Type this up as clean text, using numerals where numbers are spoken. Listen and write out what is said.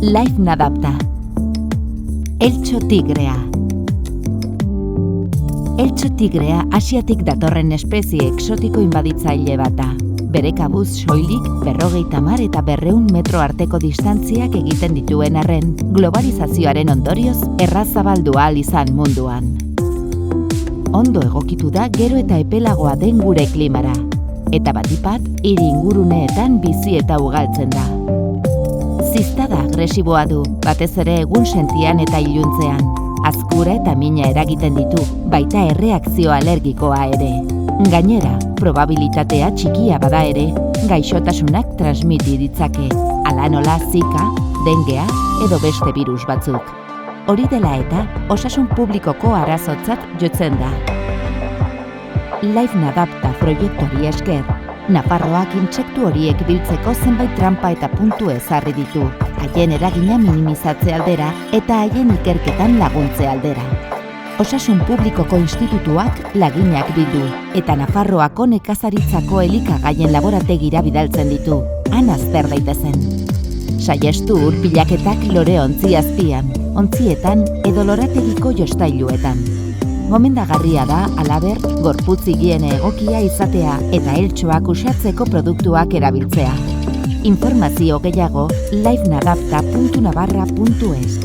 Life Nadapta. Eltxo tigrea. Eltxo tigrea Asiatik datorren espezie exotiko inbaditzaile bat da. Bere kabuz soilik 50 eta 200 metro arteko distantziak egiten dituen arren, globalizazioaren ondorioz errazabaldu ahal izan munduan. Ondo egokitu da gero eta epelagoa den gure klimara, eta batipat hiri inguruneetan bizi eta ugaltzen da. Ziztada agresiboa du, batez ere egun sentian eta iluntzean. Azkura eta mina eragiten ditu, baita erreakzio alergikoa ere. Gainera, probabilitatea txikia bada ere, gaixotasunak transmiti ditzake, hala nola Zika, dengea edo beste virus batzuk. Hori dela eta, osasun publikoko arazotzat jotzen da. Life Nadapta proiektuari esker, Nafarroak intsektu horiek biltzeko zenbait trampa eta puntu ezarri ditu, haien eragina minimizatze aldera eta haien ikerketan laguntze aldera. Osasun Publikoko Institutuak laginak bildu, eta Nafarroako nekazaritzako elikagaien laborategira bidaltzen ditu, han azter daitezen. Saiestu urpilaketak lore ontzi azpian, ontzietan edo lorategiko jostailuetan. Gomendagarria da, halaber, gorputz higiene egokia izatea eta eltxoak uxatzeko produktuak erabiltzea. Informazio gehiago lifenadapta.navarra.es.